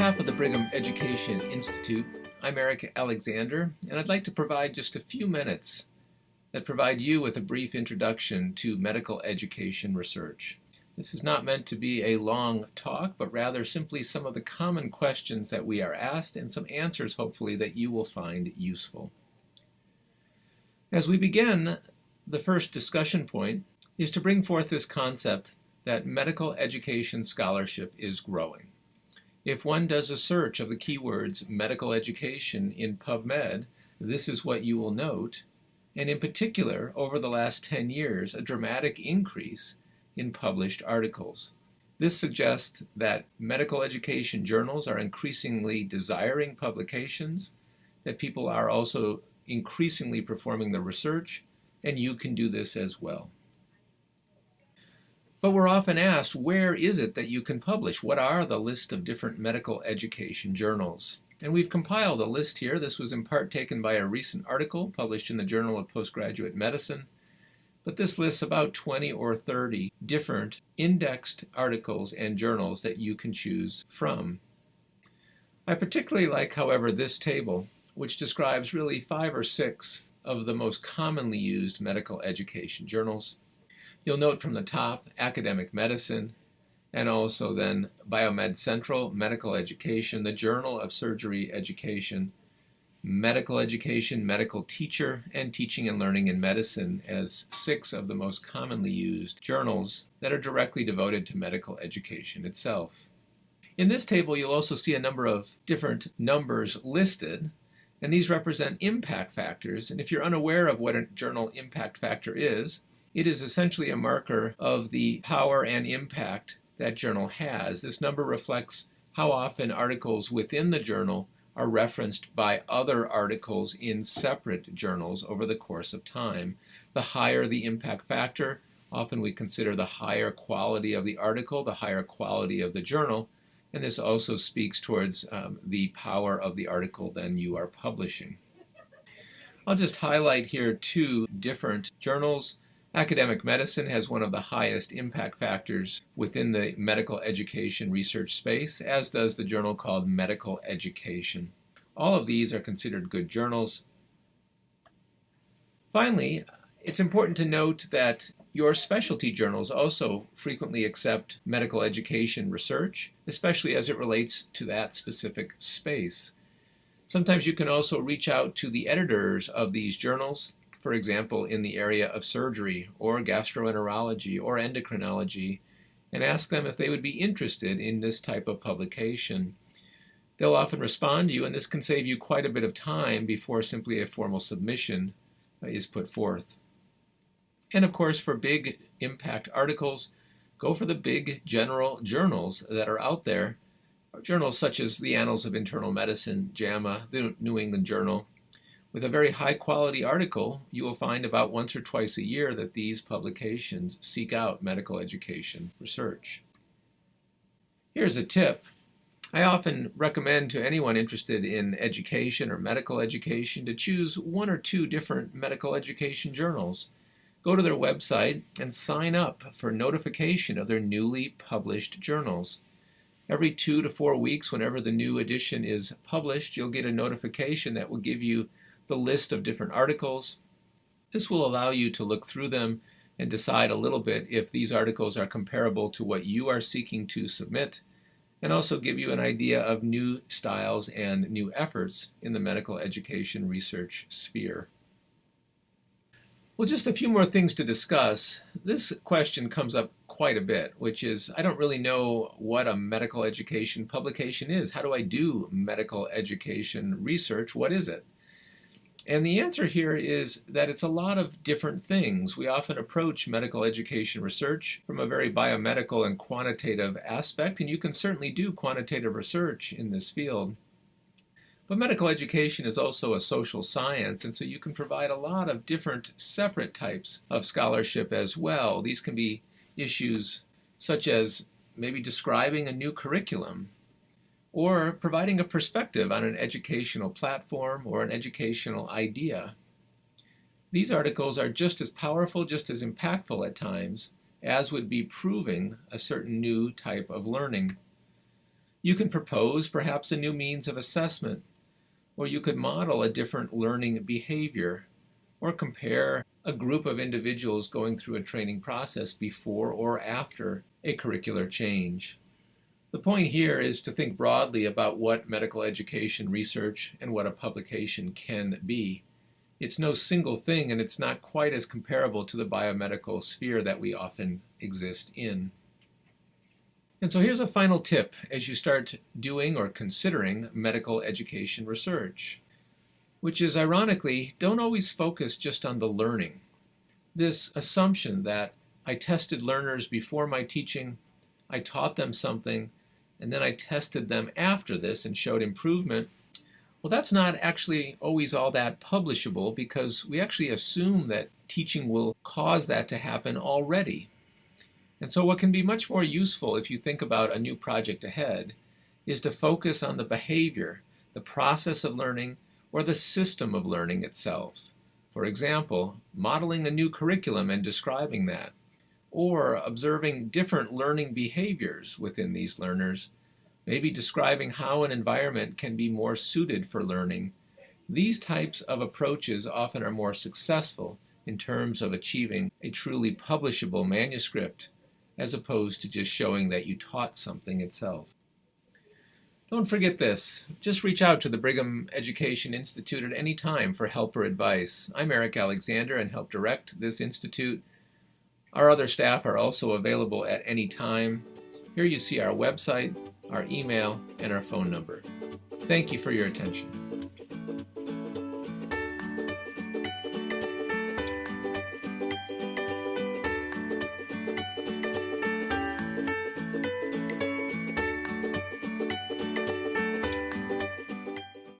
behalf of the Brigham Education Institute, I'm Eric Alexander, and I'd like to provide just a few minutes that provide you with a brief introduction to medical education research. This is not meant to be a long talk, but rather simply some of the common questions that we are asked and some answers, hopefully, that you will find useful. As we begin, the first discussion point is to bring forth this concept that medical education scholarship is growing. If one does a search of the keywords medical education in PubMed, this is what you will note, and in particular, over the last 10 years, a dramatic increase in published articles. This suggests that medical education journals are increasingly desiring publications, that people are also increasingly performing the research, and you can do this as well. But we're often asked, where is it that you can publish? What are the list of different medical education journals? And we've compiled a list here. This was in part taken by a recent article published in the Journal of Postgraduate Medicine. But this lists about 20 or 30 different indexed articles and journals that you can choose from. I particularly like, however, this table, which describes really 5 or 6 of the most commonly used medical education journals. You'll note from the top, Academic Medicine, and also then Biomed Central, Medical Education, the Journal of Surgery Education, Medical Education, Medical Teacher, and Teaching and Learning in Medicine as 6 of the most commonly used journals that are directly devoted to medical education itself. In this table, you'll also see a number of different numbers listed, and these represent impact factors. And if you're unaware of what a journal impact factor is, it is essentially a marker of the power and impact that journal has. This number reflects how often articles within the journal are referenced by other articles in separate journals over the course of time. The higher the impact factor, often we consider the higher quality of the article, the higher quality of the journal, and this also speaks towards the power of the article then you are publishing. I'll just highlight here 2 different journals. Academic Medicine has one of the highest impact factors within the medical education research space, as does the journal called Medical Education. All of these are considered good journals. Finally, it's important to note that your specialty journals also frequently accept medical education research, especially as it relates to that specific space. Sometimes you can also reach out to the editors of these journals, for example, in the area of surgery or gastroenterology or endocrinology, and ask them if they would be interested in this type of publication. They'll often respond to you, and this can save you quite a bit of time before simply a formal submission is put forth. And of course, for big impact articles, go for the big general journals that are out there. Journals such as the Annals of Internal Medicine, JAMA, the New England Journal. With a very high quality article, you will find about once or twice a year that these publications seek out medical education research. Here's a tip. I often recommend to anyone interested in education or medical education to choose 1 or 2 different medical education journals. Go to their website and sign up for notification of their newly published journals. Every 2 to 4 weeks, whenever the new edition is published, you'll get a notification that will give you the list of different articles. This will allow you to look through them and decide a little bit if these articles are comparable to what you are seeking to submit, and also give you an idea of new styles and new efforts in the medical education research sphere. Well, just a few more things to discuss. This question comes up quite a bit, which is, I don't really know what a medical education publication is. How do I do medical education research? What is it? And the answer here is that it's a lot of different things. We often approach medical education research from a very biomedical and quantitative aspect, and you can certainly do quantitative research in this field. But medical education is also a social science, and so you can provide a lot of different separate types of scholarship as well. These can be issues such as maybe describing a new curriculum, or providing a perspective on an educational platform or an educational idea. These articles are just as powerful, just as impactful at times, as would be proving a certain new type of learning. You can propose perhaps a new means of assessment, or you could model a different learning behavior, or compare a group of individuals going through a training process before or after a curricular change. The point here is to think broadly about what medical education research and what a publication can be. It's no single thing, and it's not quite as comparable to the biomedical sphere that we often exist in. And so here's a final tip as you start doing or considering medical education research, which is, ironically, don't always focus just on the learning. This assumption that I tested learners before my teaching, I taught them something, and then I tested them after this and showed improvement, well, that's not actually always all that publishable, because we actually assume that teaching will cause that to happen already. And so what can be much more useful if you think about a new project ahead is to focus on the behavior, the process of learning, or the system of learning itself. For example, modeling a new curriculum and describing that, or observing different learning behaviors within these learners, maybe describing how an environment can be more suited for learning. These types of approaches often are more successful in terms of achieving a truly publishable manuscript, as opposed to just showing that you taught something itself. Don't forget this. Just reach out to the Brigham Education Institute at any time for help or advice. I'm Eric Alexander and help direct this institute. Our other staff are also available at any time. Here you see our website, our email, and our phone number. Thank you for your attention.